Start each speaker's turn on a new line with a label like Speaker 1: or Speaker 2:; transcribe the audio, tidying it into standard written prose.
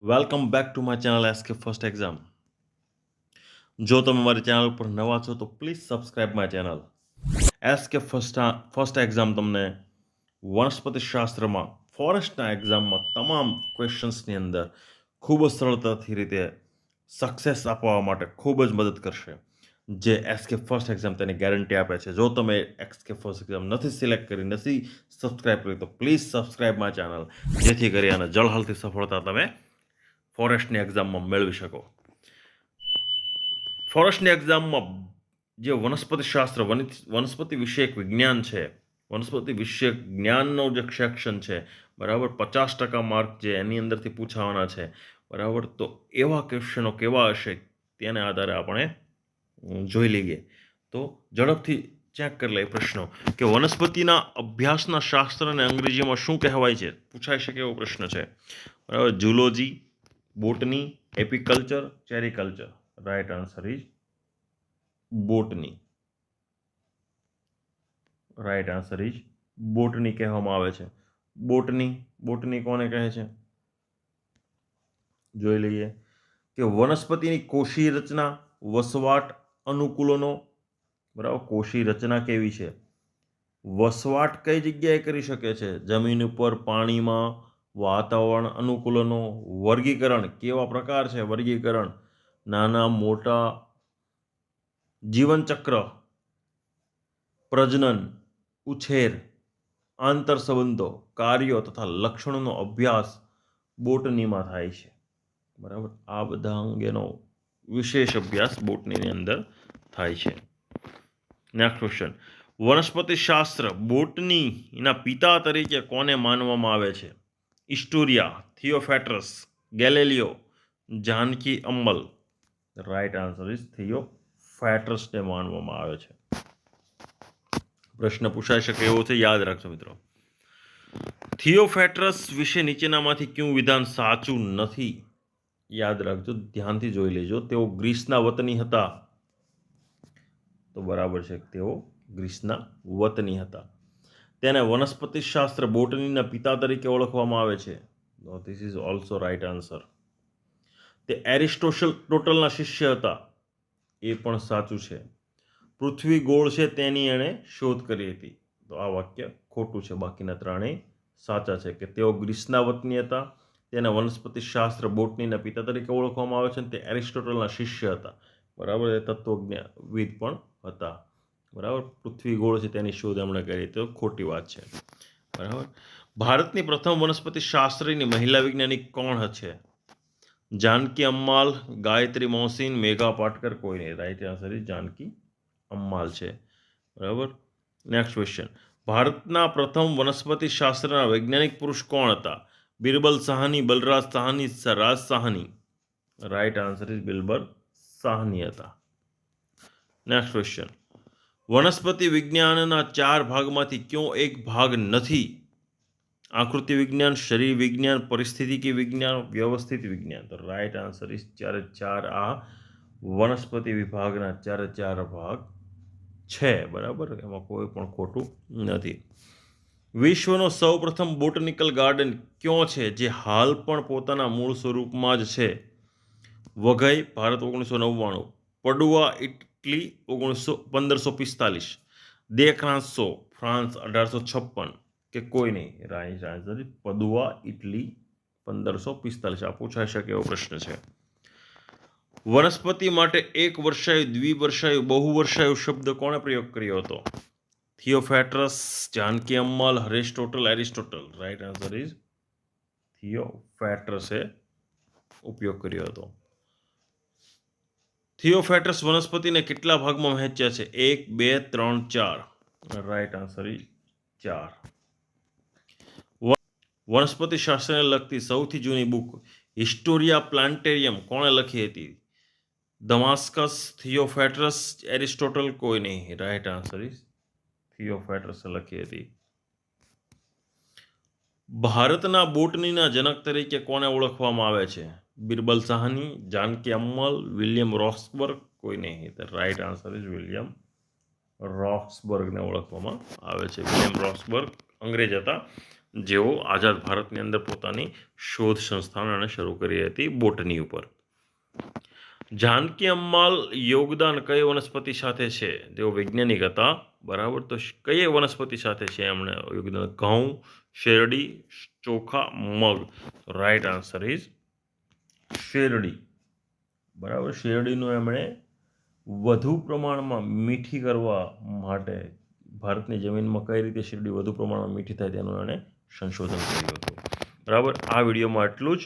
Speaker 1: Welcome back to my channel SK first exam. જો તમે મારી ચેનલ પર નવા છો તો please subscribe my channel. SK first exam તમને વનસ્પતિશાસ્ત્રમાં ફોરેસ્ટના એક્ઝામમાં તમામ ક્વેશ્ચન્સની અંદર ખૂબ જ સરળતાથી રીતે સક્સેસ આપવા માટે ખૂબ જ મદદ કરશે. જે એસકે ફર્સ્ટ એક્ઝામ તેની ગેરંટી આપે છે. જો તમે એસકે ફર્સ્ટ એક્ઝામ નથી સિલેક્ટ કરી, નથી સબસ્ક્રાઇબ કરી તો પ્લીઝ સબસ્ક્રાઇબ માય ચેનલ, જેથી કરી અને જળહળતી સફળતા તમે ફોરેસ્ટની એક્ઝામમાં મેળવી શકો. ફોરેસ્ટની એક્ઝામમાં જે વનસ્પતિશાસ્ત્ર વનસ્પતિ વિષયક વિજ્ઞાન છે, વનસ્પતિ વિષયક જ્ઞાનનો જે સેક્શન છે, બરાબર, 50% માર્ક જે એની અંદરથી પૂછાવાના છે, બરાબર. તો એવા ક્વેશ્ચનો કેવા હશે તેને આધારે આપણે જોઈ લઈએ. તો ઝડપથી ચેક કરી લઈએ પ્રશ્નો કે વનસ્પતિના અભ્યાસના શાસ્ત્રને અંગ્રેજીમાં શું કહેવાય છે, પૂછાઈ શકે એવો પ્રશ્ન છે, બરાબર. Zoology, botany, apiculture, sericulture. Right answer is botany. Right answer is botany કહેવામાં આવે છે. બોટની કોને કહે છે જોઈ લઈએ કે વનસ્પતિની કોષી રચના, વસવાટ, અનુકૂલનો, બરાબર. કોષી રચના કેવી છે, વસવાટ કઈ જગ્યાએ કરી શકે છે, જમીન ઉપર, પાણીમાં, વાતાવરણ, અનુકૂલનો, વર્ગીકરણ કેવા પ્રકાર છે, વર્ગીકરણ નાના મોટા, જીવનચક્ર, પ્રજનન, ઉછેર, આંતર સંબંધો, કાર્યો તથા લક્ષણોનો અભ્યાસ બોટનીમાં થાય છે, બરાબર. આ બધા અંગેનો વિશેષ અભ્યાસ બોટનીની અંદર થાય છે. નેક્સ્ટ ક્વેશ્ચન, વનસ્પતિશાસ્ત્ર બોટનીના પિતા તરીકે કોને માનવામાં આવે છે? ઇસ્ટોરિયા, Theophrastus, Galileo, Janaki Ammal. Right answer is થિયોફેટ્રસને માનવામાં આવે છે. પ્રશ્ન પૂછાઈ શકે એવો છે, યાદ રાખજો મિત્રો. થિયોફેટ્રસ વિશે નીચેનામાંથી કયું વિધાન સાચું નથી? યાદ રાખજો, ધ્યાનથી જોઈ લેજો. તેઓ ગ્રીસના વતની હતા. તો બરાબર છે, તેઓ ગ્રીસના વતની હતા. તેને વનસ્પતિશાસ્ત્ર બોટનીના પિતા તરીકે ઓળખવામાં આવે છે. This is also right answer. તે એરિસ્ટોટલના શિષ્ય હતા. એ પણ સાચું છે. પૃથ્વી ગોળ છે તેની એણે શોધ કરી હતી. તો આ વાક્ય ખોટું છે. બાકીના ત્રણેય સાચા છે કે તેઓ ગ્રીસના વતની હતા, તેને વનસ્પતિશાસ્ત્ર બોટનીના પિતા તરીકે ઓળખવામાં આવે છે, અને તે એરિસ્ટોટલના શિષ્ય હતા, બરાબર. એ તત્વજ્ઞવિદ પણ હતા, બરાબર. પૃથ્વી ગોળ છે તેની શોધ એમણે કરી, તો ખોટી વાત છે, બરાબર. ભારતની પ્રથમ વનસ્પતિશાસ્ત્રીની મહિલા વૈજ્ઞાનિક કોણ છે? જાનકી અમ્માલ, ગાયત્રી મોહસિન, મેઘા પાટકર. કોઈ નહીં. રાઈટ આન્સર ઇઝ જાનકી અમ્માલ છે, બરાબર. નેક્સ્ટ ક્વેશ્ચન, ભારતના પ્રથમ વનસ્પતિશાસ્ત્રના વૈજ્ઞાનિક પુરુષ કોણ હતા? Birbal Sahni, Balraj Sahni, Raj Sahni. Right answer is Birbal Sahni હતા. નેક્સ્ટ ક્વેશ્ચન, વનસ્પતિ વિજ્ઞાનના 4 ભાગમાંથી કયો એક ભાગ નથી? આકૃતિ વિજ્ઞાન, શરીર વિજ્ઞાન, પરિસ્થિતિકી વિજ્ઞાન, વ્યવસ્થિત વિજ્ઞાન. તો રાઈટ આન્સર ઇઝ 4 આ વનસ્પતિ વિભાગના 4 ભાગ છે, બરાબર. એમાં કોઈ પણ ખોટું નથી. વિશ્વનો સૌપ્રથમ બોટનિકલ ગાર્ડન કયો છે જે હાલ પણ પોતાના મૂળ સ્વરૂપમાં જ છે? વઘઈ, ભારત 1999, પડુઆ, ઇટલી 1545, દેખરાંસો, ફ્રાન્સ 1856, કે કોઈ નહીં. Right answer Padua, Italy 1545. આ પૂછાઈ શકે એવો પ્રશ્ન છે. વનસ્પતિ માટે એક વર્ષાયુ, દ્વિવર્ષાયુ, બહુવર્ષાયુ શબ્દ કોણે પ્રયોગ કર્યો હતો? Theophrastus, Janaki Ammal, Aristotle. Right answer is થિયોફેટ્રસે ઉપયોગ કર્યો હતો. થિયોફેટ્રસ વનસ્પતિને કેટલા ભાગમાં વહેંચ્યા છે? 1, 2, 3, 4. Right answer is 4. વનસ્પતિશાસ્ત્રને લગતી સૌથી જૂની બુક હિસ્ટોરિયા પ્લાન્ટેરિયમ કોણે લખી હતી? દમાસ્કસ, થિયોફેટ્રસ, એરિસ્ટોટલ. કોઈ નહીં. રાઈટ આન્સર ઇઝ થિયોફેટ્રસે લખી હતી. ભારતના બોટનીના જનક તરીકે કોને ઓળખવામાં આવે છે? બિરબલ સાહની, જાનકી અમ્મલ, વિલિયમ રોક્સબર્ગ. કોઈ નહીં. રાઈટ આન્સર ઇઝ વિલિયમ રોક્સબર્ગને ઓળખવામાં આવે છે. વિલિયમ રોક્સબર્ગ અંગ્રેજ હતા જેઓ આઝાદ ભારતની અંદર પોતાની શોધ સંસ્થાને શરૂ કરી હતી બોટની ઉપર. જાનકી અમ્માલ યોગદાન કઈ વનસ્પતિ સાથે છે? તેઓ વૈજ્ઞાનિક હતા. બરાબર. તો કઈ વનસ્પતિ સાથે છે એમણે યોગદાન? ઘઉં, શેરડી, ચોખા, મગ. રાઈટ આન્સર ઇઝ શેરડી. બરાબર. શેરડીનું એમણે વધુ પ્રમાણમાં મીઠી કરવા માટે ભારતની જમીનમાં કઈ રીતે શેરડી વધુ પ્રમાણમાં મીઠી થાય તેનું એણે સંશોધન કર્યું હતું. બરાબર. આ વિડીયોમાં એટલું જ.